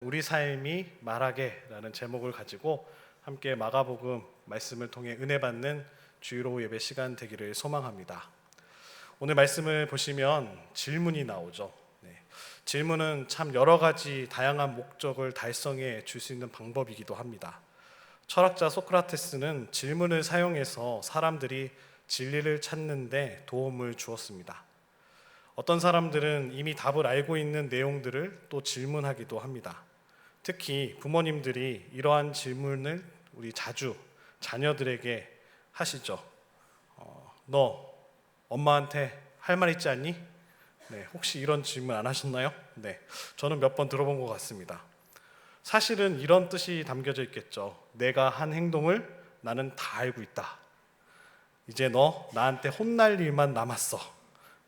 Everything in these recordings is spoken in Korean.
우리 삶이 말하게라는 제목을 가지고 함께 마가복음 말씀을 통해 은혜 받는 주일오후 예배 시간 되기를 소망합니다. 오늘 말씀을 보시면 질문이 나오죠. 질문은 참 여러 가지 다양한 목적을 달성해 줄 수 있는 방법이기도 합니다. 철학자 소크라테스는 질문을 사용해서 사람들이 진리를 찾는 데 도움을 주었습니다. 어떤 사람들은 이미 답을 알고 있는 내용들을 또 질문하기도 합니다. 특히 부모님들이 이러한 질문을 우리 자주 자녀들에게 하시죠. 너 엄마한테 할 말 있지 않니? 혹시 이런 질문 안 하셨나요? 저는 몇 번 들어본 것 같습니다. 사실은 이런 뜻이 담겨져 있겠죠. 내가 한 행동을 나는 다 알고 있다. 이제 너 나한테 혼날 일만 남았어.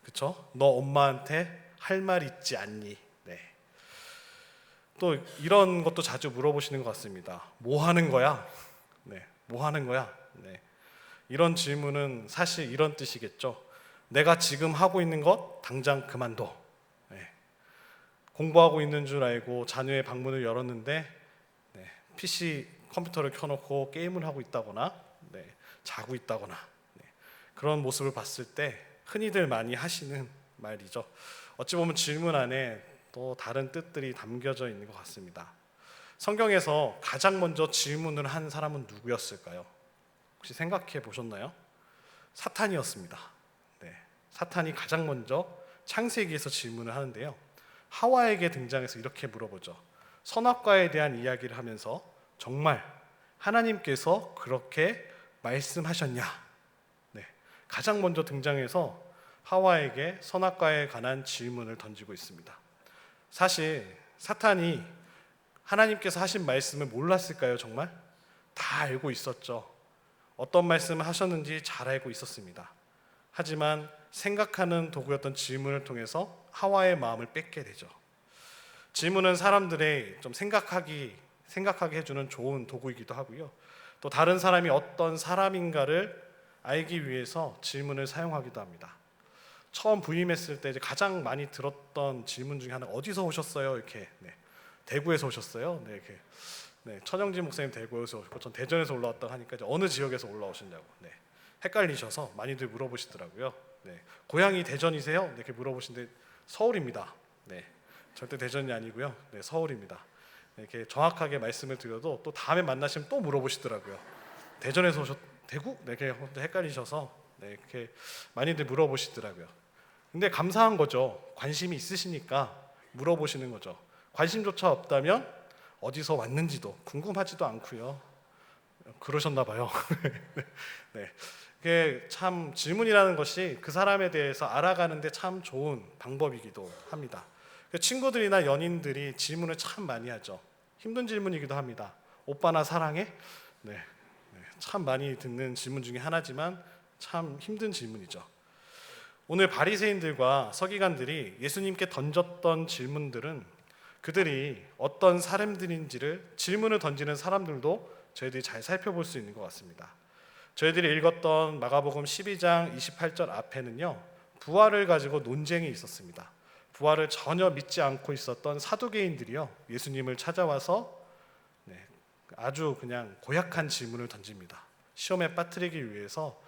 그쵸? 너 엄마한테 할 말 있지 않니? 또 이런 것도 자주 물어보시는 것 같습니다. 뭐 하는 거야? 뭐 하는 거야? 이런 질문은 사실 이런 뜻이겠죠. 내가 지금 하고 있는 것 당장 그만둬. 공부하고 있는 줄 알고 자녀의 방문을 열었는데 PC 컴퓨터를 켜놓고 게임을 하고 있다거나 자고 있다거나 그런 모습을 봤을 때 흔히들 많이 하시는 말이죠. 어찌 보면 질문 안에 또 다른 뜻들이 담겨져 있는 것 같습니다. 성경에서 가장 먼저 질문을 한 사람은 누구였을까요? 혹시 생각해 보셨나요? 사탄이었습니다. 사탄이 가장 먼저 창세기에서 질문을 하는데요. 하와에게 등장해서 이렇게 물어보죠. 선악과에 대한 이야기를 하면서 정말 하나님께서 그렇게 말씀하셨냐? 가장 먼저 등장해서 하와에게 선악과에 관한 질문을 던지고 있습니다. 사실 사탄이 하나님께서 하신 말씀을 몰랐을까요? 정말? 다 알고 있었죠. 어떤 말씀을 하셨는지 잘 알고 있었습니다. 하지만 생각하는 도구였던 질문을 통해서 하와의 마음을 뺏게 되죠. 질문은 사람들의 좀 생각하게 해주는 좋은 도구이기도 하고요. 또 다른 사람이 어떤 사람인가를 알기 위해서 질문을 사용하기도 합니다. 처음 부임했을 때 이제 가장 많이 들었던 질문 중에 하나, 어디서 오셨어요? 이렇게 대구에서 오셨어요? 이렇게 천영진 목사님 대구에서 오셨고 전 대전에서 올라왔다고 하니까 이제 어느 지역에서 올라오셨냐고 헷갈리셔서 많이들 물어보시더라고요. 고향이 대전이세요? 이렇게 물어보시는데 서울입니다. 절대 대전이 아니고요. 서울입니다. 이렇게 정확하게 말씀을 드려도 또 다음에 만나시면 또 물어보시더라고요. 대전에서 대구? 이렇게 헷갈리셔서 이렇게 많이들 물어보시더라고요. 근데 감사한 거죠. 관심이 있으시니까 물어보시는 거죠. 관심조차 없다면 어디서 왔는지도 궁금하지도 않고요. 그러셨나 봐요. 그게 참 질문이라는 것이 그 사람에 대해서 알아가는데 참 좋은 방법이기도 합니다. 친구들이나 연인들이 질문을 참 많이 하죠. 힘든 질문이기도 합니다. 오빠 나 사랑해? 참 많이 듣는 질문 중에 하나지만 참 힘든 질문이죠. 오늘 바리새인들과 서기관들이 예수님께 던졌던 질문들은 그들이 어떤 사람들인지를 질문을 던지는 사람들도 저희들이 잘 살펴볼 수 있는 것 같습니다. 저희들이 읽었던 마가복음 12장 28절 앞에는요, 부활을 가지고 논쟁이 있었습니다. 부활을 전혀 믿지 않고 있었던 사두개인들이요, 예수님을 찾아와서 아주 그냥 고약한 질문을 던집니다. 시험에 빠뜨리기 위해서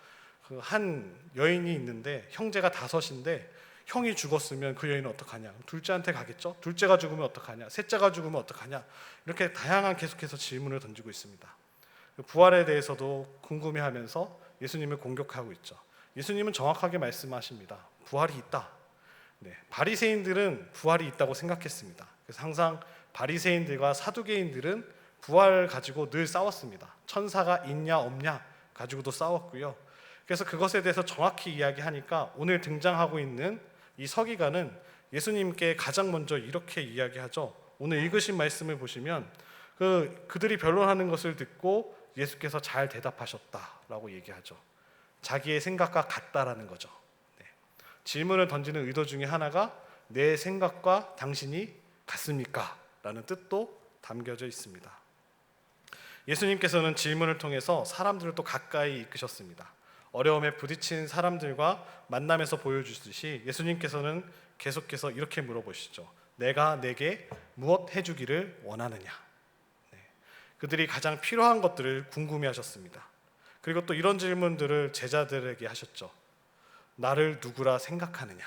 그 한 여인이 있는데 형제가 5인데 형이 죽었으면 그 여인은 어떡하냐? 둘째한테 가겠죠? 둘째가 죽으면 어떡하냐? 셋째가 죽으면 어떡하냐? 이렇게 다양한 계속해서 질문을 던지고 있습니다. 부활에 대해서도 궁금해하면서 예수님을 공격하고 있죠. 예수님은 정확하게 말씀하십니다. 부활이 있다. 바리새인들은 부활이 있다고 생각했습니다. 그래서 항상 바리새인들과 사두개인들은 부활 가지고 늘 싸웠습니다. 천사가 있냐 없냐 가지고도 싸웠고요. 그래서 그것에 대해서 정확히 이야기하니까 오늘 등장하고 있는 이 서기관은 예수님께 가장 먼저 이렇게 이야기하죠. 오늘 읽으신 말씀을 보시면 그들이 변론하는 것을 듣고 예수께서 잘 대답하셨다라고 얘기하죠. 자기의 생각과 같다라는 거죠. 질문을 던지는 의도 중에 하나가 내 생각과 당신이 같습니까? 라는 뜻도 담겨져 있습니다. 예수님께서는 질문을 통해서 사람들을 또 가까이 이끄셨습니다. 어려움에 부딪힌 사람들과 만남에서 보여주듯이 예수님께서는 계속해서 이렇게 물어보시죠. 내가 내게 무엇 해주기를 원하느냐. 네. 그들이 가장 필요한 것들을 궁금해하셨습니다. 그리고 또 이런 질문들을 제자들에게 하셨죠. 나를 누구라 생각하느냐.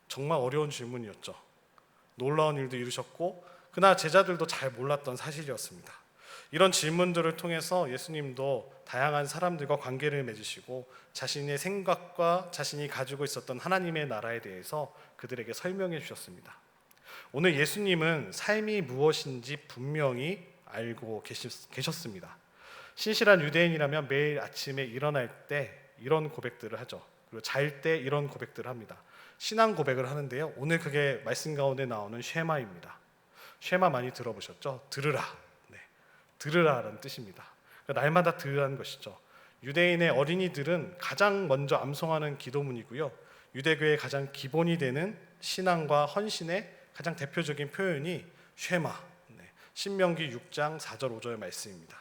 정말 어려운 질문이었죠. 놀라운 일도 이루셨고 그러나 제자들도 잘 몰랐던 사실이었습니다. 이런 질문들을 통해서 예수님도 다양한 사람들과 관계를 맺으시고 자신의 생각과 자신이 가지고 있었던 하나님의 나라에 대해서 그들에게 설명해 주셨습니다. 오늘 예수님은 삶이 무엇인지 분명히 알고 계셨습니다. 신실한 유대인이라면 매일 아침에 일어날 때 이런 고백들을 하죠. 그리고 잘 때 이런 고백들을 합니다. 신앙 고백을 하는데요. 오늘 그게 말씀 가운데 나오는 쉐마입니다. 쉐마 많이 들어보셨죠? 들으라. 네, 들으라라는 뜻입니다. 그러니까 날마다 들으라는 것이죠. 유대인의 어린이들은 가장 먼저 암송하는 기도문이고요. 유대교의 가장 기본이 되는 신앙과 헌신의 가장 대표적인 표현이 쉐마. 네, 신명기 6장 4절 5절 말씀입니다.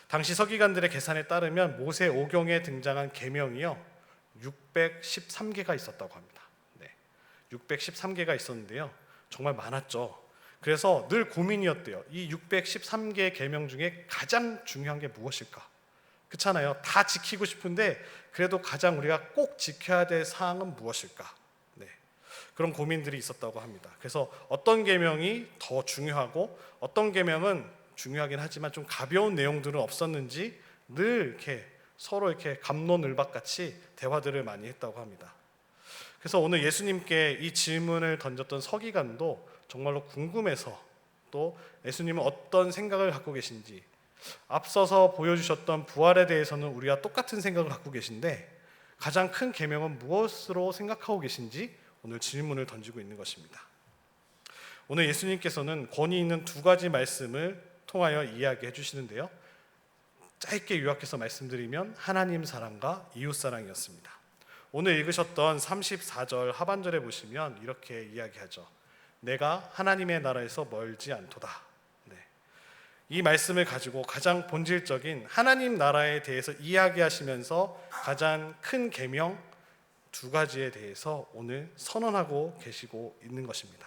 당시 서기관들의 계산에 따르면 모세 오경에 등장한 계명이요 613개가 있었다고 합니다. 네, 613개가 있었는데요. 정말 많았죠. 그래서 늘 고민이었대요. 이 613개의 계명 중에 가장 중요한 게 무엇일까? 그렇잖아요. 다 지키고 싶은데 그래도 가장 우리가 꼭 지켜야 될 사항은 무엇일까? 네, 그런 고민들이 있었다고 합니다. 그래서 어떤 계명이 더 중요하고 어떤 계명은 중요하긴 하지만 좀 가벼운 내용들은 없었는지 늘 이렇게 서로 이렇게 갑론을박같이 대화들을 많이 했다고 합니다. 그래서 오늘 예수님께 이 질문을 던졌던 서기관도 정말로 궁금해서 또 예수님은 어떤 생각을 갖고 계신지 앞서서 보여주셨던 부활에 대해서는 우리와 똑같은 생각을 갖고 계신데 가장 큰 계명은 무엇으로 생각하고 계신지 오늘 질문을 던지고 있는 것입니다. 오늘 예수님께서는 권위 있는 두 가지 말씀을 통하여 이야기해 주시는데요. 짧게 요약해서 말씀드리면 하나님 사랑과 이웃 사랑이었습니다. 오늘 읽으셨던 34절 하반절에 보시면 이렇게 이야기하죠. 내가 하나님의 나라에서 멀지 않도다. 네. 이 말씀을 가지고 가장 본질적인 하나님 나라에 대해서 이야기하시면서 가장 큰 계명 두 가지에 대해서 오늘 선언하고 계시고 있는 것입니다.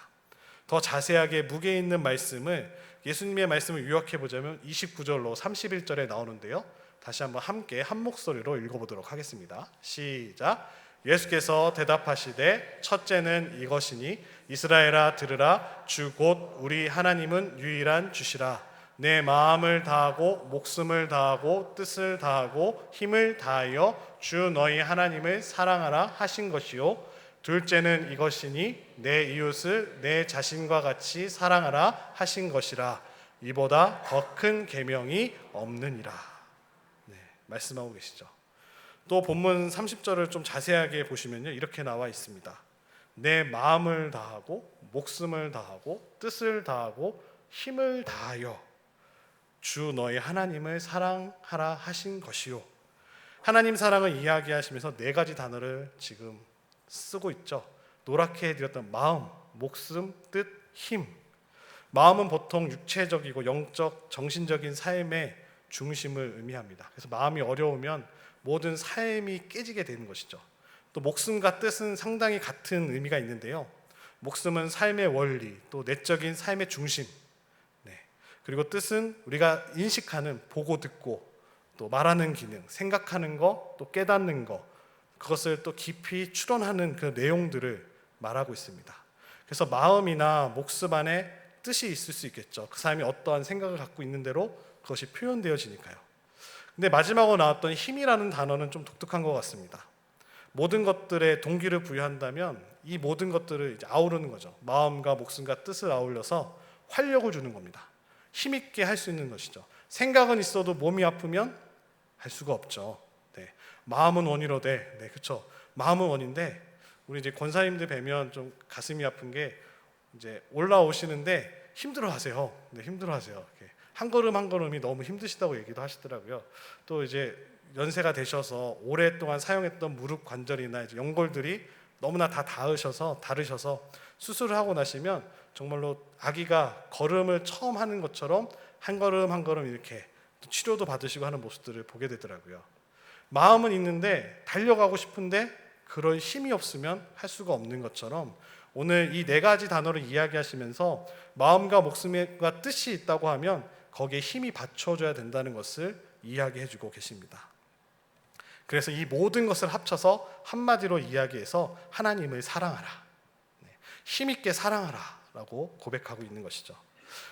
더 자세하게 무게 있는 말씀을 예수님의 말씀을 요약해 보자면 29절로 31절에 나오는데요. 다시 한번 함께 한 목소리로 읽어보도록 하겠습니다. 시작. 예수께서 대답하시되 첫째는 이것이니 이스라엘아 들으라. 주 곧 우리 하나님은 유일한 주시라. 내 마음을 다하고 목숨을 다하고 뜻을 다하고 힘을 다하여 주 너희 하나님을 사랑하라 하신 것이요. 둘째는 이것이니 내 이웃을 내 자신과 같이 사랑하라 하신 것이라. 이보다 더 큰 계명이 없느니라. 네, 말씀하고 계시죠. 또 본문 30절을 좀 자세하게 보시면요. 이렇게 나와 있습니다. 내 마음을 다하고 목숨을 다하고 뜻을 다하고 힘을 다하여 주 너희 하나님을 사랑하라 하신 것이요. 하나님 사랑을 이야기하시면서 네 가지 단어를 지금 쓰고 있죠. 노랗게 해드렸던 마음, 목숨, 뜻, 힘. 마음은 보통 육체적이고 영적, 정신적인 삶의 중심을 의미합니다. 그래서 마음이 어려우면 모든 삶이 깨지게 되는 것이죠. 또 목숨과 뜻은 상당히 같은 의미가 있는데요. 목숨은 삶의 원리, 또 내적인 삶의 중심. 네. 그리고 뜻은 우리가 인식하는, 보고 듣고, 또 말하는 기능, 생각하는 거, 또 깨닫는 거, 그것을 또 깊이 추론하는 그 내용들을 말하고 있습니다. 그래서 마음이나 목숨 안에 뜻이 있을 수 있겠죠. 그 사람이 어떠한 생각을 갖고 있는 대로 그것이 표현되어지니까요. 근데 마지막으로 나왔던 힘이라는 단어는 좀 독특한 것 같습니다. 모든 것들에 동기를 부여한다면 이 모든 것들을 이제 아우르는 거죠. 마음과 목숨과 뜻을 아울러서 활력을 주는 겁니다. 힘있게 할 수 있는 것이죠. 생각은 있어도 몸이 아프면 할 수가 없죠. 네. 마음은 원이로되, 네, 그렇죠. 마음은 원인데 우리 이제 권사님들 뵈면 좀 가슴이 아픈 게 이제 올라오시는데 힘들어하세요. 네, 힘들어하세요. 이렇게 한 걸음 한 걸음이 너무 힘드시다고 얘기도 하시더라고요. 또 이제 연세가 되셔서 오랫동안 사용했던 무릎 관절이나 이제 연골들이 너무나 다 다르셔서 수술을 하고 나시면 정말로 아기가 걸음을 처음 하는 것처럼 한 걸음 한 걸음 이렇게 치료도 받으시고 하는 모습들을 보게 되더라고요. 마음은 있는데 달려가고 싶은데 그런 힘이 없으면 할 수가 없는 것처럼 오늘 이 네 가지 단어를 이야기하시면서 마음과 목숨과 뜻이 있다고 하면 거기에 힘이 받쳐줘야 된다는 것을 이야기해주고 계십니다. 그래서 이 모든 것을 합쳐서 한마디로 이야기해서 하나님을 사랑하라, 힘있게 사랑하라 라고 고백하고 있는 것이죠.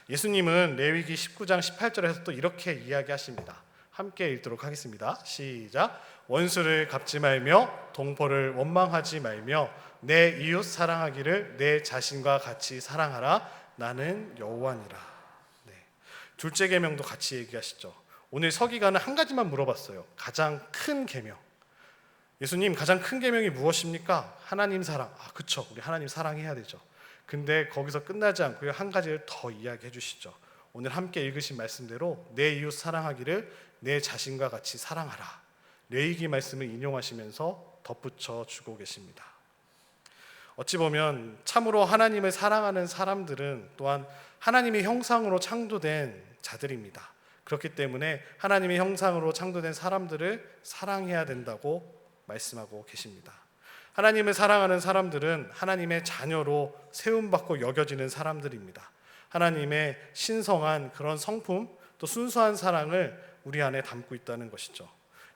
예수님은 레위기 19장 18절에서 또 이렇게 이야기하십니다. 함께 읽도록 하겠습니다. 시작. 원수를 갚지 말며 동포를 원망하지 말며 내 이웃 사랑하기를 내 자신과 같이 사랑하라. 나는 여호와니라. 네. 둘째 계명도 같이 얘기하시죠. 오늘 서기관은 한 가지만 물어봤어요. 가장 큰 계명. 예수님, 가장 큰 계명이 무엇입니까? 하나님 사랑. 그쵸, 우리 하나님 사랑해야 되죠. 근데 거기서 끝나지 않고요, 한 가지를 더 이야기해 주시죠. 오늘 함께 읽으신 말씀대로 내 이웃 사랑하기를 내 자신과 같이 사랑하라. 레위기 말씀을 인용하시면서 덧붙여 주고 계십니다. 어찌 보면 참으로 하나님을 사랑하는 사람들은 또한 하나님의 형상으로 창조된 자들입니다. 그렇기 때문에 하나님의 형상으로 창조된 사람들을 사랑해야 된다고 말씀하고 계십니다. 하나님을 사랑하는 사람들은 하나님의 자녀로 세움받고 여겨지는 사람들입니다. 하나님의 신성한 그런 성품, 또 순수한 사랑을 우리 안에 담고 있다는 것이죠.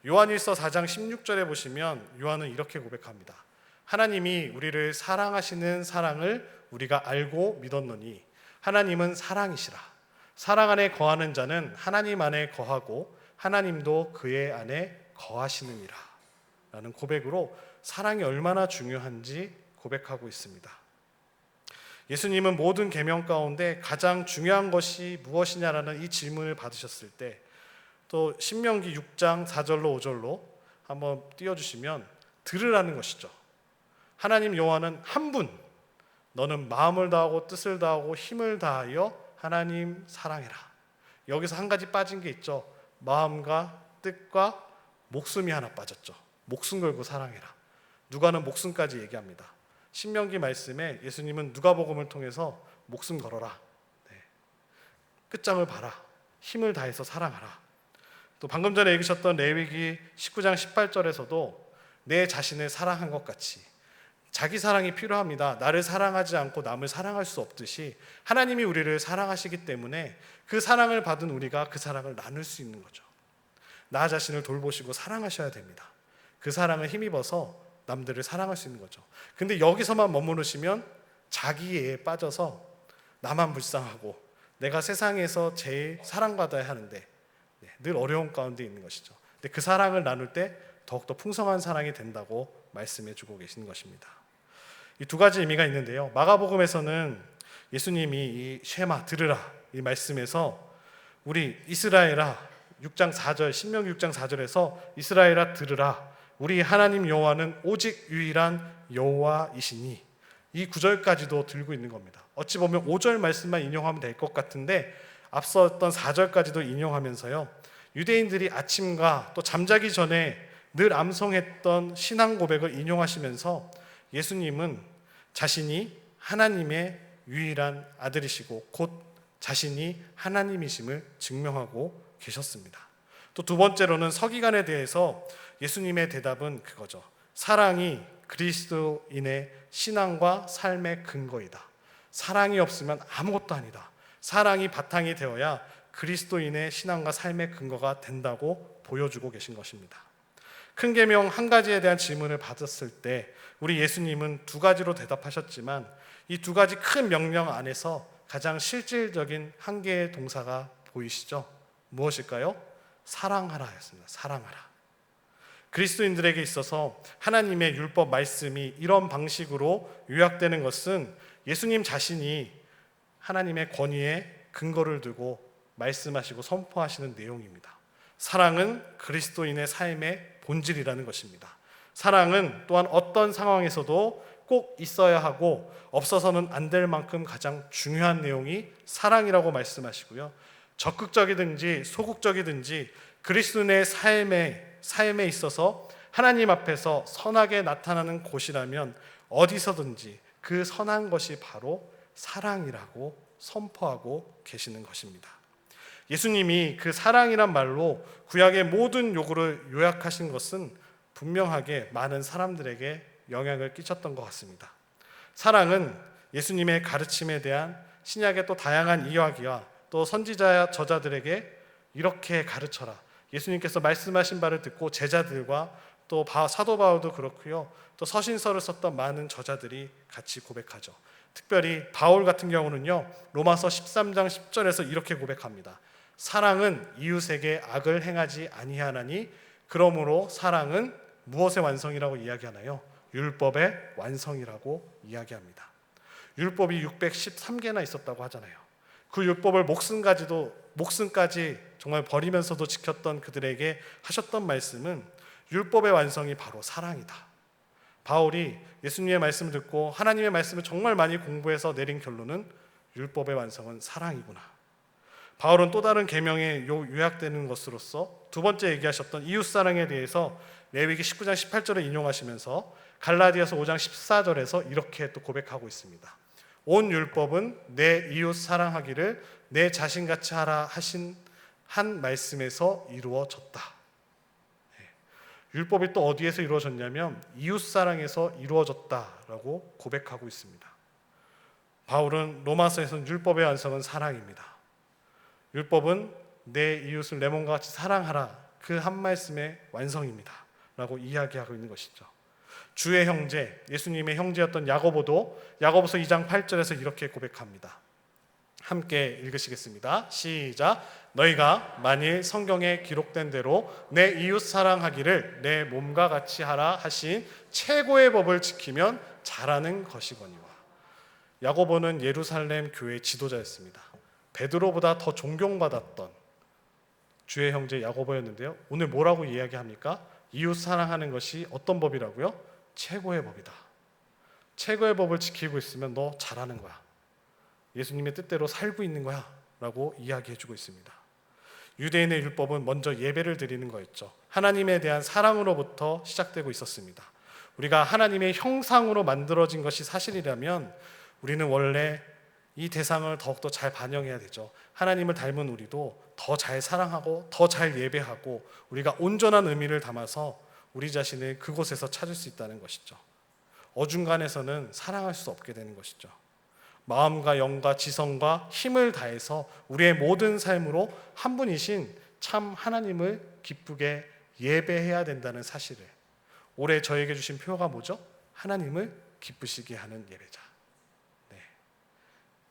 요한일서 4장 16절에 보시면 요한은 이렇게 고백합니다. 하나님이 우리를 사랑하시는 사랑을 우리가 알고 믿었노니 하나님은 사랑이시라. 사랑 안에 거하는 자는 하나님 안에 거하고 하나님도 그의 안에 거하시느니라 라는 고백으로 사랑이 얼마나 중요한지 고백하고 있습니다. 예수님은 모든 계명 가운데 가장 중요한 것이 무엇이냐라는 이 질문을 받으셨을 때 또 신명기 6장 4절로 5절로 한번 띄워주시면 들으라는 것이죠. 하나님 여호와는 한 분, 너는 마음을 다하고 뜻을 다하고 힘을 다하여 하나님 사랑해라. 여기서 한 가지 빠진 게 있죠. 마음과 뜻과 목숨이 하나 빠졌죠. 목숨 걸고 사랑해라. 누가는 목숨까지 얘기합니다. 신명기 말씀에 예수님은 누가복음을 통해서 목숨 걸어라, 끝장을 봐라, 힘을 다해서 사랑하라. 또 방금 전에 읽으셨던 레위기 19장 18절에서도 내 자신을 사랑한 것 같이 자기 사랑이 필요합니다. 나를 사랑하지 않고 남을 사랑할 수 없듯이 하나님이 우리를 사랑하시기 때문에 그 사랑을 받은 우리가 그 사랑을 나눌 수 있는 거죠. 나 자신을 돌보시고 사랑하셔야 됩니다. 그 사랑을 힘입어서 남들을 사랑할 수 있는 거죠. 근데 여기서만 머무르시면 자기에 빠져서 나만 불쌍하고 내가 세상에서 제일 사랑받아야 하는데 늘 어려운 가운데 있는 것이죠. 근데 그 사랑을 나눌 때 더욱더 풍성한 사랑이 된다고 말씀해 주고 계시는 것입니다. 이 두 가지 의미가 있는데요. 마가복음에서는 예수님이 이 쉐마 들으라 이 말씀에서 우리 이스라엘아 6장 4절 신명기 6장 4절에서 이스라엘아 들으라 우리 하나님 여호와는 오직 유일한 여호와이시니 이 구절까지도 들고 있는 겁니다. 어찌 보면 5절 말씀만 인용하면 될 것 같은데 앞섰던 4절까지도 인용하면서요. 유대인들이 아침과 또 잠자기 전에 늘 암송했던 신앙 고백을 인용하시면서 예수님은 자신이 하나님의 유일한 아들이시고 곧 자신이 하나님이심을 증명하고 계셨습니다. 또 두 번째로는 서기관에 대해서 예수님의 대답은 그거죠. 사랑이 그리스도인의 신앙과 삶의 근거이다. 사랑이 없으면 아무것도 아니다. 사랑이 바탕이 되어야 그리스도인의 신앙과 삶의 근거가 된다고 보여주고 계신 것입니다. 큰 계명 한 가지에 대한 질문을 받았을 때 우리 예수님은 두 가지로 대답하셨지만 이 두 가지 큰 명령 안에서 가장 실질적인 한 개의 동사가 보이시죠? 무엇일까요? 사랑하라였습니다. 사랑하라. 그리스도인들에게 있어서 하나님의 율법 말씀이 이런 방식으로 요약되는 것은 예수님 자신이 하나님의 권위에 근거를 두고 말씀하시고 선포하시는 내용입니다. 사랑은 그리스도인의 삶의 본질이라는 것입니다. 사랑은 또한 어떤 상황에서도 꼭 있어야 하고 없어서는 안 될 만큼 가장 중요한 내용이 사랑이라고 말씀하시고요. 적극적이든지 소극적이든지 그리스도인의 삶에 있어서 하나님 앞에서 선하게 나타나는 곳이라면 어디서든지 그 선한 것이 바로 사랑이라고 선포하고 계시는 것입니다. 예수님이 그 사랑이란 말로 구약의 모든 요구를 요약하신 것은 분명하게 많은 사람들에게 영향을 끼쳤던 것 같습니다. 사랑은 예수님의 가르침에 대한 신약의 또 다양한 이야기와 또 선지자 저자들에게 이렇게 가르쳐라. 예수님께서 말씀하신 바를 듣고 제자들과 또 사도 바울도 그렇고요. 또 서신서를 썼던 많은 저자들이 같이 고백하죠. 특별히 바울 같은 경우는요. 로마서 13장 10절에서 이렇게 고백합니다. 사랑은 이웃에게 악을 행하지 아니하나니 그러므로 사랑은 무엇의 완성이라고 이야기하나요? 율법의 완성이라고 이야기합니다. 율법이 613개나 있었다고 하잖아요. 그 율법을 목숨까지 정말 버리면서도 지켰던 그들에게 하셨던 말씀은 율법의 완성이 바로 사랑이다. 바울이 예수님의 말씀을 듣고 하나님의 말씀을 정말 많이 공부해서 내린 결론은 율법의 완성은 사랑이구나. 바울은 또 다른 계명에 요약되는 것으로서 두 번째 얘기하셨던 이웃사랑에 대해서 레위기 19장 18절을 인용하시면서 갈라디아서 5장 14절에서 이렇게 또 고백하고 있습니다. 온 율법은 내 이웃 사랑하기를 내 자신같이 하라 하신 한 말씀에서 이루어졌다. 율법이 또 어디에서 이루어졌냐면 이웃 사랑에서 이루어졌다라고 고백하고 있습니다. 바울은 로마서에서는 율법의 완성은 사랑입니다. 율법은 내 이웃을 내 몸과 같이 사랑하라 그 한 말씀의 완성입니다 라고 이야기하고 있는 것이죠. 주의 형제, 예수님의 형제였던 야고보도 야고보서 2장 8절에서 이렇게 고백합니다. 함께 읽으시겠습니다. 시작. 너희가 만일 성경에 기록된 대로 내 이웃 사랑하기를 내 몸과 같이 하라 하신 최고의 법을 지키면 잘하는 것이거니와. 야고보는 예루살렘 교회 지도자였습니다. 베드로보다 더 존경받았던 주의 형제 야고보였는데요. 오늘 뭐라고 이야기합니까? 이웃 사랑하는 것이 어떤 법이라고요? 최고의 법이다. 최고의 법을 지키고 있으면 너 잘하는 거야. 예수님의 뜻대로 살고 있는 거야 라고 이야기해주고 있습니다. 유대인의 율법은 먼저 예배를 드리는 거였죠. 하나님에 대한 사랑으로부터 시작되고 있었습니다. 우리가 하나님의 형상으로 만들어진 것이 사실이라면 우리는 원래 이 대상을 더욱더 잘 반영해야 되죠. 하나님을 닮은 우리도 더 잘 사랑하고 더 잘 예배하고 우리가 온전한 의미를 담아서 우리 자신을 그곳에서 찾을 수 있다는 것이죠. 어중간해서는 사랑할 수 없게 되는 것이죠. 마음과 영과 지성과 힘을 다해서 우리의 모든 삶으로 한 분이신 참 하나님을 기쁘게 예배해야 된다는 사실을 올해 저에게 주신 표어가 뭐죠? 하나님을 기쁘시게 하는 예배자. 네.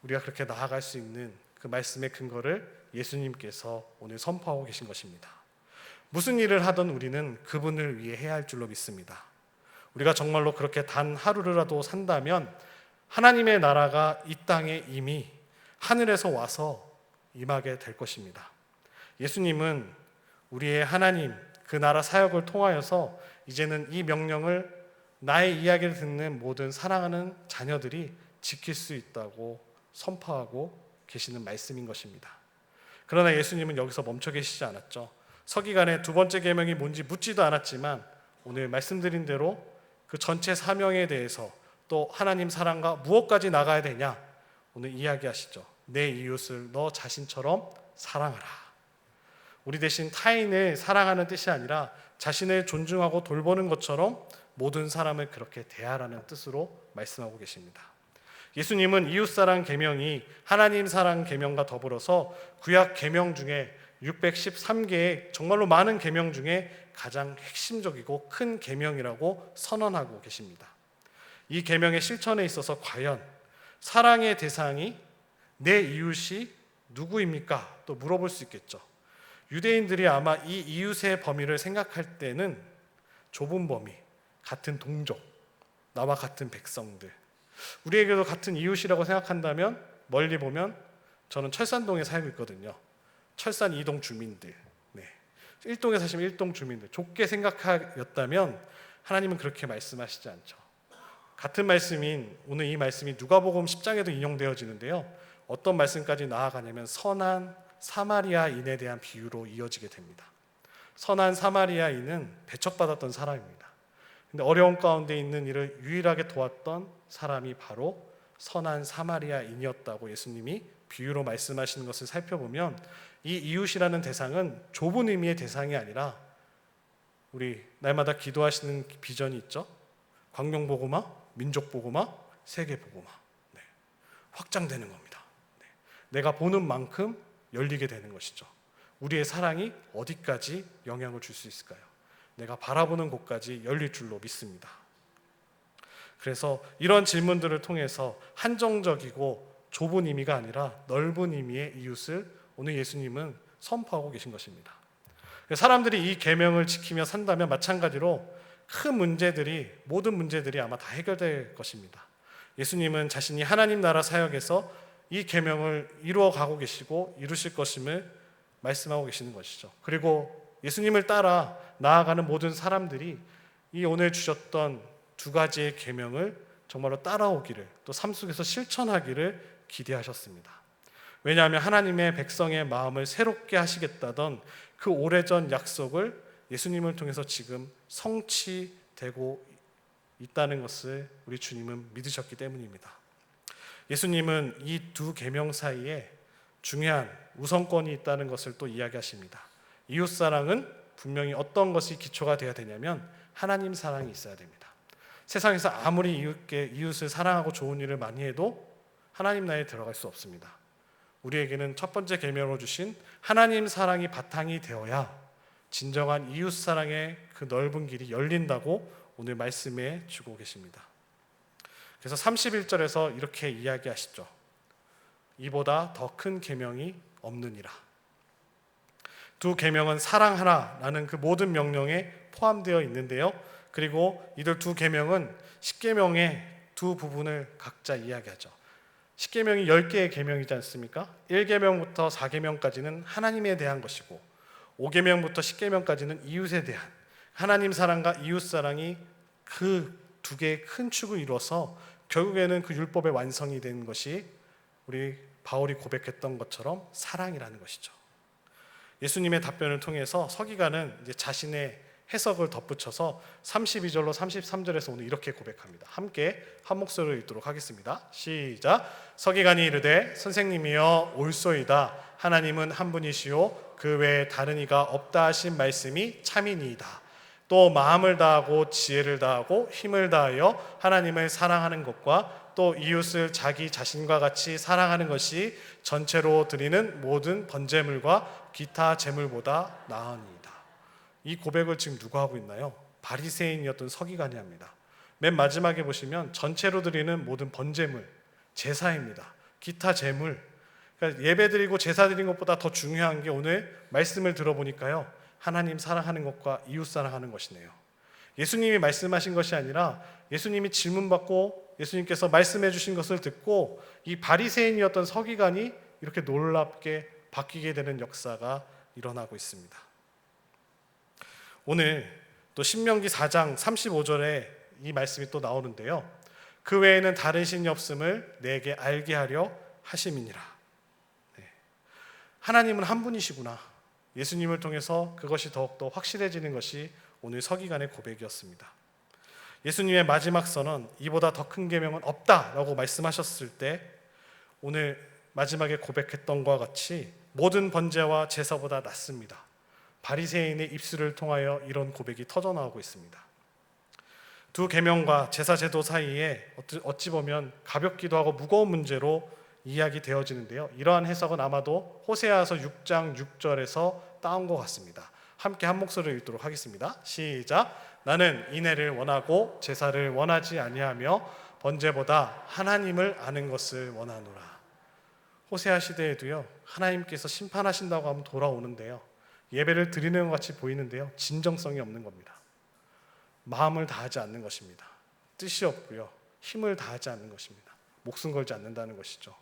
우리가 그렇게 나아갈 수 있는 그 말씀의 근거를 예수님께서 오늘 선포하고 계신 것입니다. 무슨 일을 하던 우리는 그분을 위해 해야 할 줄로 믿습니다. 우리가 정말로 그렇게 단 하루라도 산다면 하나님의 나라가 이 땅에 이미 하늘에서 와서 임하게 될 것입니다. 예수님은 우리의 하나님 그 나라 사역을 통하여서 이제는 이 명령을 나의 이야기를 듣는 모든 사랑하는 자녀들이 지킬 수 있다고 선포하고 계시는 말씀인 것입니다. 그러나 예수님은 여기서 멈춰 계시지 않았죠. 서기관의 두 번째 계명이 뭔지 묻지도 않았지만 오늘 말씀드린 대로 그 전체 사명에 대해서 또 하나님 사랑과 무엇까지 나가야 되냐 오늘 이야기하시죠. 내 이웃을 너 자신처럼 사랑하라. 우리 대신 타인을 사랑하는 뜻이 아니라 자신을 존중하고 돌보는 것처럼 모든 사람을 그렇게 대하라는 뜻으로 말씀하고 계십니다. 예수님은 이웃사랑 계명이 하나님 사랑 계명과 더불어서 구약 계명 중에 613개의 정말로 많은 계명 중에 가장 핵심적이고 큰 계명이라고 선언하고 계십니다. 이 계명의 실천에 있어서 과연 사랑의 대상이 내 이웃이 누구입니까? 또 물어볼 수 있겠죠. 유대인들이 아마 이 이웃의 범위를 생각할 때는 좁은 범위, 같은 동족, 나와 같은 백성들, 우리에게도 같은 이웃이라고 생각한다면 멀리 보면 저는 철산동에 살고 있거든요. 철산 2동 주민들, 1동에 사시면 1동 주민들, 좁게 생각하였다면 하나님은 그렇게 말씀하시지 않죠. 같은 말씀인 오늘 이 말씀이 누가복음 10장에도 인용되어지는데요. 어떤 말씀까지 나아가냐면 선한 사마리아인에 대한 비유로 이어지게 됩니다. 선한 사마리아인은 배척받았던 사람입니다. 근데 어려운 가운데 있는 이를 유일하게 도왔던 사람이 바로 선한 사마리아인이었다고 예수님이 비유로 말씀하시는 것을 살펴보면 이 이웃이라는 대상은 좁은 의미의 대상이 아니라 우리 날마다 기도하시는 비전이 있죠. 광명복음화, 민족복음화, 세계복음화. 네. 확장되는 겁니다. 네. 내가 보는 만큼 열리게 되는 것이죠. 우리의 사랑이 어디까지 영향을 줄 수 있을까요? 내가 바라보는 곳까지 열릴 줄로 믿습니다. 그래서 이런 질문들을 통해서 한정적이고 좁은 의미가 아니라 넓은 의미의 이웃을 오늘 예수님은 선포하고 계신 것입니다. 사람들이 이 계명을 지키며 산다면 마찬가지로 큰 문제들이, 모든 문제들이 아마 다 해결될 것입니다. 예수님은 자신이 하나님 나라 사역에서 이 계명을 이루어 가고 계시고 이루실 것임을 말씀하고 계시는 것이죠. 그리고 예수님을 따라 나아가는 모든 사람들이 이 오늘 주셨던 두 가지의 계명을 정말로 따라오기를, 또 삶 속에서 실천하기를 기대하셨습니다. 왜냐하면 하나님의 백성의 마음을 새롭게 하시겠다던 그 오래전 약속을 예수님을 통해서 지금 성취되고 있다는 것을 우리 주님은 믿으셨기 때문입니다. 예수님은 이 두 계명 사이에 중요한 우선권이 있다는 것을 또 이야기하십니다. 이웃사랑은 분명히 어떤 것이 기초가 되어야 되냐면 하나님 사랑이 있어야 됩니다. 세상에서 아무리 이웃을 사랑하고 좋은 일을 많이 해도 하나님 나라에 들어갈 수 없습니다. 우리에게는 첫 번째 계명으로 주신 하나님 사랑이 바탕이 되어야 진정한 이웃 사랑의 그 넓은 길이 열린다고 오늘 말씀해 주고 계십니다. 그래서 31절에서 이렇게 이야기하시죠. 이보다 더 큰 계명이 없느니라. 두 계명은 사랑하라라는 그 모든 명령에 포함되어 있는데요. 그리고 이들 두 계명은 십계명의 두 부분을 각자 이야기하죠. 십계명이 10개의 계명이지 않습니까? 1계명부터 4계명까지는 하나님에 대한 것이고 5계명부터 10계명까지는 이웃에 대한, 하나님 사랑과 이웃 사랑이 그 두 개의 큰 축을 이루어서 결국에는 그 율법의 완성이 된 것이 우리 바울이 고백했던 것처럼 사랑이라는 것이죠. 예수님의 답변을 통해서 서기관은 이제 자신의 해석을 덧붙여서 32절로 33절에서 오늘 이렇게 고백합니다. 함께 한 목소리로 읽도록 하겠습니다. 시작. 서기관이 이르되 선생님이여 옳소이다. 하나님은 한 분이시요 그 외에 다른 이가 없다 하신 말씀이 참이니이다. 또 마음을 다하고 지혜를 다하고 힘을 다하여 하나님을 사랑하는 것과 또 이웃을 자기 자신과 같이 사랑하는 것이 전체로 드리는 모든 번제물과 기타 제물보다 나으니이다. 이 고백을 지금 누가 하고 있나요? 바리새인이었던 서기관이 합니다. 맨 마지막에 보시면 전체로 드리는 모든 번제물, 제사입니다. 기타 제물. 그러니까 예배 드리고 제사 드리는 것보다 더 중요한 게 오늘 말씀을 들어보니까요, 하나님 사랑하는 것과 이웃 사랑하는 것이네요. 예수님이 말씀하신 것이 아니라 예수님이 질문받고 예수님께서 말씀해 주신 것을 듣고 이 바리새인이었던 서기관이 이렇게 놀랍게 바뀌게 되는 역사가 일어나고 있습니다. 오늘 또 신명기 4장 35절에 이 말씀이 또 나오는데요. 그 외에는 다른 신이 없음을 내게 알게 하려 하심이니라. 네. 하나님은 한 분이시구나. 예수님을 통해서 그것이 더욱더 확실해지는 것이 오늘 서기관의 고백이었습니다. 예수님의 마지막 선언, 이보다 더 큰 계명은 없다라고 말씀하셨을 때 오늘 마지막에 고백했던 것과 같이 모든 번제와 제사보다 낫습니다. 바리새인의 입술을 통하여 이런 고백이 터져나오고 있습니다. 두 계명과 제사 제도 사이에 어찌 보면 가볍기도 하고 무거운 문제로 이야기되어지는데요. 이러한 해석은 아마도 호세아서 6장 6절에서 따온 것 같습니다. 함께 한 목소리로 읽도록 하겠습니다. 시작. 나는 인애를 원하고 제사를 원하지 아니하며 번제보다 하나님을 아는 것을 원하노라. 호세아 시대에도요, 하나님께서 심판하신다고 하면 돌아오는데요, 예배를 드리는 것 같이 보이는데요, 진정성이 없는 겁니다. 마음을 다하지 않는 것입니다. 뜻이 없고요, 힘을 다하지 않는 것입니다. 목숨 걸지 않는다는 것이죠.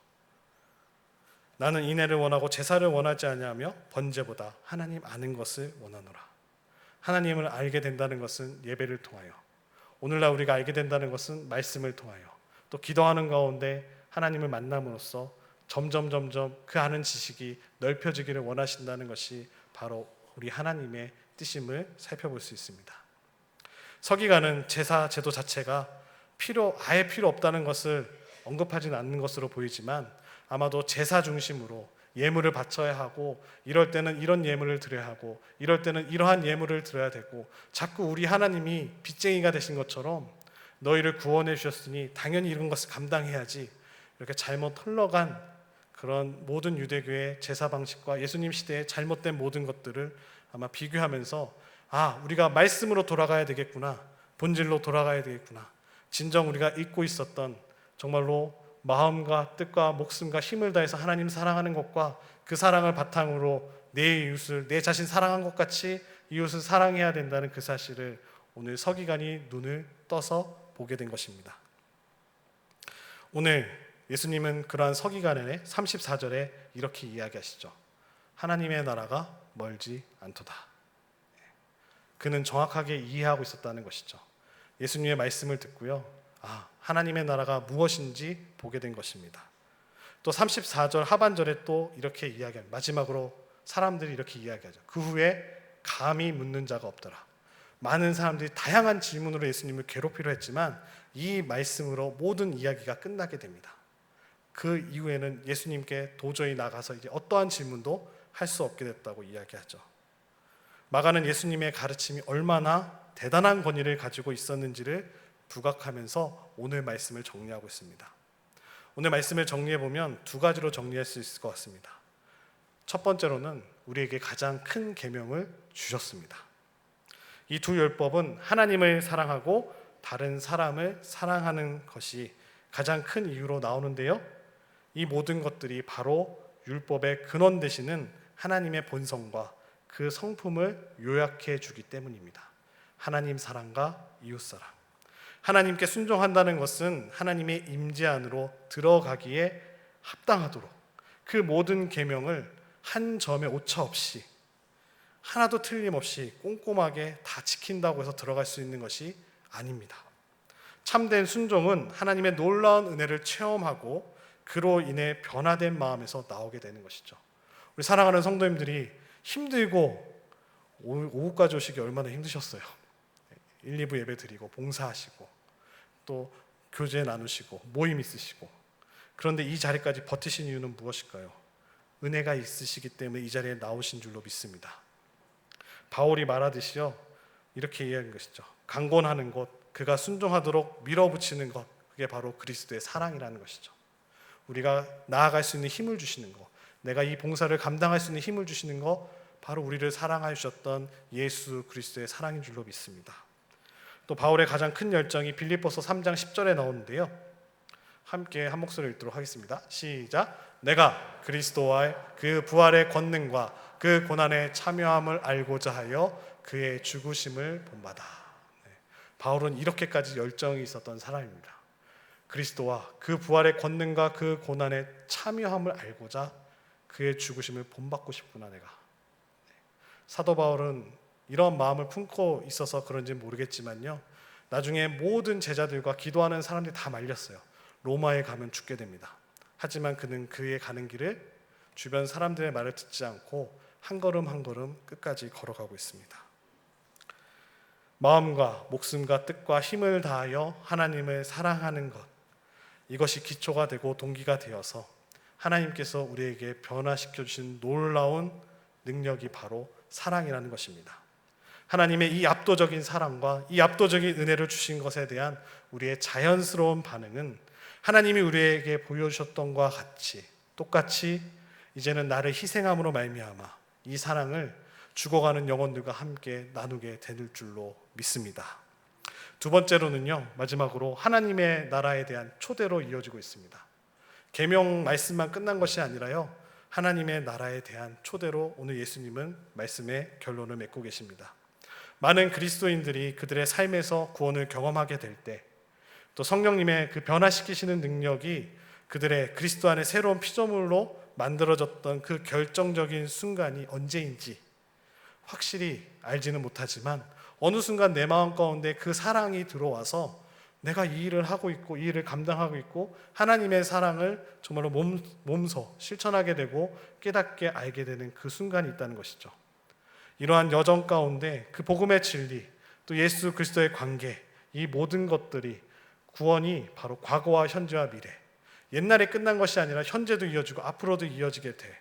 나는 인애를 원하고 제사를 원하지 아니하며 번제보다 하나님 아는 것을 원하노라. 하나님을 알게 된다는 것은 예배를 통하여, 오늘날 우리가 알게 된다는 것은 말씀을 통하여, 또 기도하는 가운데 하나님을 만남으로써 점점 그 아는 지식이 넓혀지기를 원하신다는 것이 바로 우리 하나님의 뜻임을 살펴볼 수 있습니다. 서기관은 제사 제도 자체가 아예 필요 없다는 것을 언급하지는 않는 것으로 보이지만 아마도 제사 중심으로 예물을 바쳐야 하고, 이럴 때는 이런 예물을 드려야 하고, 이럴 때는 이러한 예물을 드려야 되고, 자꾸 우리 하나님이 빚쟁이가 되신 것처럼 너희를 구원해 주셨으니 당연히 이런 것을 감당해야지, 이렇게 잘못 흘러간 그런 모든 유대교의 제사 방식과 예수님 시대의 잘못된 모든 것들을 아마 비교하면서, 우리가 말씀으로 돌아가야 되겠구나, 본질로 돌아가야 되겠구나, 진정 우리가 잊고 있었던 정말로 마음과 뜻과 목숨과 힘을 다해서 하나님 사랑하는 것과 그 사랑을 바탕으로 내 이웃을 내 자신 사랑한 것 같이 이웃을 사랑해야 된다는 그 사실을 오늘 서기관이 눈을 떠서 보게 된 것입니다. 오늘 예수님은 그러한 서기관의 34절에 이렇게 이야기하시죠. 하나님의 나라가 멀지 않도다. 그는 정확하게 이해하고 있었다는 것이죠. 예수님의 말씀을 듣고요, 하나님의 나라가 무엇인지 보게 된 것입니다. 또 34절 하반절에 또 이렇게 이야기합니다. 마지막으로 사람들이 이렇게 이야기하죠. 그 후에 감히 묻는 자가 없더라. 많은 사람들이 다양한 질문으로 예수님을 괴롭히려 했지만 이 말씀으로 모든 이야기가 끝나게 됩니다. 그 이후에는 예수님께 도저히 나가서 이제 어떠한 질문도 할 수 없게 됐다고 이야기하죠. 마가는 예수님의 가르침이 얼마나 대단한 권위를 가지고 있었는지를 부각하면서 오늘 말씀을 정리하고 있습니다. 오늘 말씀을 정리해 보면 두 가지로 정리할 수 있을 것 같습니다. 첫 번째로는 우리에게 가장 큰 계명을 주셨습니다. 이 두 율법은 하나님을 사랑하고 다른 사람을 사랑하는 것이 가장 큰 이유로 나오는데요, 이 모든 것들이 바로 율법의 근원 되시는 하나님의 본성과 그 성품을 요약해 주기 때문입니다. 하나님 사랑과 이웃 사랑. 하나님께 순종한다는 것은 하나님의 임재 안으로 들어가기에 합당하도록 그 모든 계명을 한 점의 오차 없이 하나도 틀림없이 꼼꼼하게 다 지킨다고 해서 들어갈 수 있는 것이 아닙니다. 참된 순종은 하나님의 놀라운 은혜를 체험하고 그로 인해 변화된 마음에서 나오게 되는 것이죠. 우리 사랑하는 성도님들이 힘들고 오후까지 오시기 얼마나 힘드셨어요. 1, 2부 예배 드리고 봉사하시고 또 교제 나누시고 모임 있으시고, 그런데 이 자리까지 버티신 이유는 무엇일까요? 은혜가 있으시기 때문에 이 자리에 나오신 줄로 믿습니다. 바울이 말하듯이요, 이렇게 이야기한 것이죠. 강권하는 것, 그가 순종하도록 밀어붙이는 것, 그게 바로 그리스도의 사랑이라는 것이죠. 우리가 나아갈 수 있는 힘을 주시는 것, 내가 이 봉사를 감당할 수 있는 힘을 주시는 것, 바로 우리를 사랑하셨던 예수 그리스도의 사랑인 줄로 믿습니다. 또 바울의 가장 큰 열정이 빌립보서 3장 10절에 나오는데요, 함께 한 목소리 읽도록 하겠습니다. 시작. 내가 그리스도와의 그 부활의 권능과 그 고난의 참여함을 알고자 하여 그의 죽으심을 본받아. 바울은 이렇게까지 열정이 있었던 사람입니다. 그리스도와 그 부활의 권능과 그 고난의 참여함을 알고자 그의 죽으심을 본받고 싶구나 내가. 사도 바울은 이런 마음을 품고 있어서 그런지 모르겠지만요, 나중에 모든 제자들과 기도하는 사람들이 다 말렸어요. 로마에 가면 죽게 됩니다. 하지만 그는 그의 가는 길을 주변 사람들의 말을 듣지 않고 한 걸음 한 걸음 끝까지 걸어가고 있습니다. 마음과 목숨과 뜻과 힘을 다하여 하나님을 사랑하는 것, 이것이 기초가 되고 동기가 되어서 하나님께서 우리에게 변화시켜 주신 놀라운 능력이 바로 사랑이라는 것입니다. 하나님의 이 압도적인 사랑과 이 압도적인 은혜를 주신 것에 대한 우리의 자연스러운 반응은 하나님이 우리에게 보여주셨던 것과 같이 똑같이 이제는 나를 희생함으로 말미암아 이 사랑을 죽어가는 영혼들과 함께 나누게 될 줄로 믿습니다. 두 번째로는요, 마지막으로 하나님의 나라에 대한 초대로 이어지고 있습니다. 계명 말씀만 끝난 것이 아니라요, 하나님의 나라에 대한 초대로 오늘 예수님은 말씀의 결론을 맺고 계십니다. 많은 그리스도인들이 그들의 삶에서 구원을 경험하게 될 때, 또 성령님의 그 변화시키시는 능력이 그들의 그리스도 안에 새로운 피조물로 만들어졌던 그 결정적인 순간이 언제인지 확실히 알지는 못하지만 어느 순간 내 마음 가운데 그 사랑이 들어와서 내가 이 일을 하고 있고 이 일을 감당하고 있고 하나님의 사랑을 정말로 몸소 실천하게 되고 깨닫게 알게 되는 그 순간이 있다는 것이죠. 이러한 여정 가운데 그 복음의 진리, 또 예수 그리스도의 관계, 이 모든 것들이 구원이 바로 과거와 현재와 미래, 옛날에 끝난 것이 아니라 현재도 이어지고 앞으로도 이어지게 돼,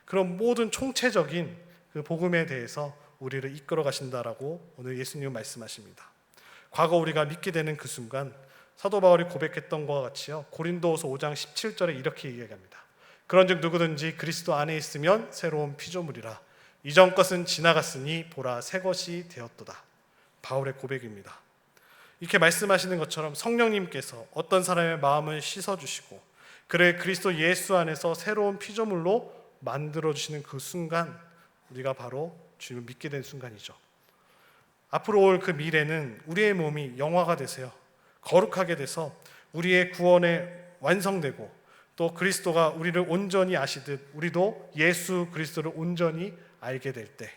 그런 모든 총체적인 그 복음에 대해서 우리를 이끌어 가신다라고 오늘 예수님은 말씀하십니다. 과거 우리가 믿게 되는 그 순간 사도 바울이 고백했던 것과 같이요, 고린도후서 5장 17절에 이렇게 이야기합니다. 그런즉 누구든지 그리스도 안에 있으면 새로운 피조물이라. 이전 것은 지나갔으니 보라 새 것이 되었도다. 바울의 고백입니다. 이렇게 말씀하시는 것처럼 성령님께서 어떤 사람의 마음을 씻어주시고 그를 그리스도 예수 안에서 새로운 피조물로 만들어주시는 그 순간, 우리가 바로 주님을 믿게 된 순간이죠. 앞으로 올 그 미래는 우리의 몸이 영화가 되세요. 거룩하게 돼서 우리의 구원에 완성되고, 또 그리스도가 우리를 온전히 아시듯 우리도 예수 그리스도를 온전히 알게 될 때,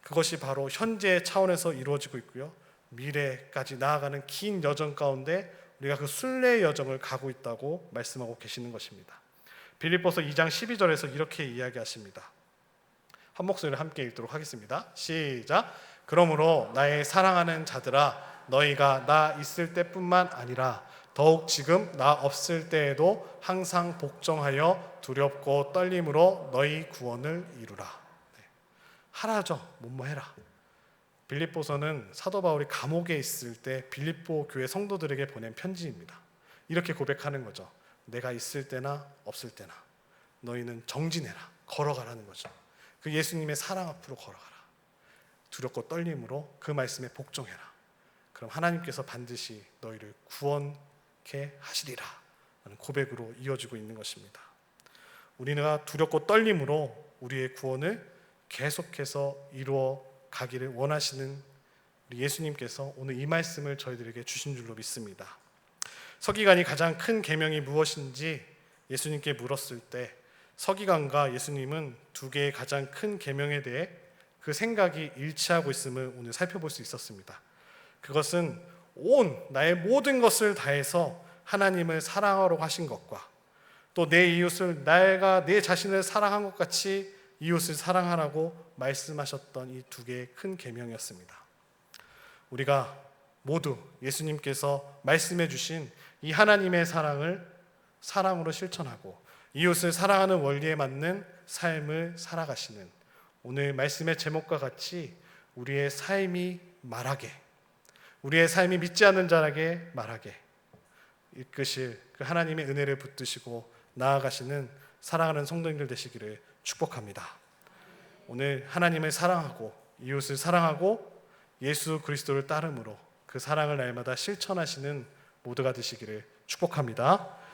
그것이 바로 현재 차원에서 이루어지고 있고요, 미래까지 나아가는 긴 여정 가운데 우리가 그 순례의 여정을 가고 있다고 말씀하고 계시는 것입니다. 빌립보서 2장 12절에서 이렇게 이야기하십니다. 한 목소리를 함께 읽도록 하겠습니다. 시작. 그러므로 나의 사랑하는 자들아, 너희가 나 있을 때뿐만 아니라 더욱 지금 나 없을 때에도 항상 복종하여 두렵고 떨림으로 너희 구원을 이루라. 하라죠. 뭐뭐 해라. 빌립보서는 사도 바울이 감옥에 있을 때 빌립보 교회 성도들에게 보낸 편지입니다. 이렇게 고백하는 거죠. 내가 있을 때나 없을 때나 너희는 정진해라, 걸어가라는 거죠. 그 예수님의 사랑 앞으로 걸어가라. 두렵고 떨림으로 그 말씀에 복종해라. 그럼 하나님께서 반드시 너희를 구원케 하시리라 라는 고백으로 이어지고 있는 것입니다. 우리가 두렵고 떨림으로 우리의 구원을 계속해서 이루어 가기를 원하시는 우리 예수님께서 오늘 이 말씀을 저희들에게 주신 줄로 믿습니다. 서기관이 가장 큰 계명이 무엇인지 예수님께 물었을 때, 서기관과 예수님은 두 개의 가장 큰 계명에 대해 그 생각이 일치하고 있음을 오늘 살펴볼 수 있었습니다. 그것은 나의 모든 것을 다해서 하나님을 사랑하라고 하신 것과, 또 내 이웃을 내가 내 자신을 사랑한 것 같이 이웃을 사랑하라고 말씀하셨던 이 두 개의 큰 계명이었습니다. 우리가 모두 예수님께서 말씀해 주신 이 하나님의 사랑을 사랑으로 실천하고 이웃을 사랑하는 원리에 맞는 삶을 살아가시는, 오늘 말씀의 제목과 같이 우리의 삶이 말하게, 우리의 삶이 믿지 않는 자에게 말하게 이끄실 그 하나님의 은혜를 붙드시고 나아가시는 사랑하는 성도님들 되시기를 축복합니다. 오늘 하나님을 사랑하고 이웃을 사랑하고 예수 그리스도를 따름으로 그 사랑을 날마다 실천하시는 모두가 되시기를 축복합니다.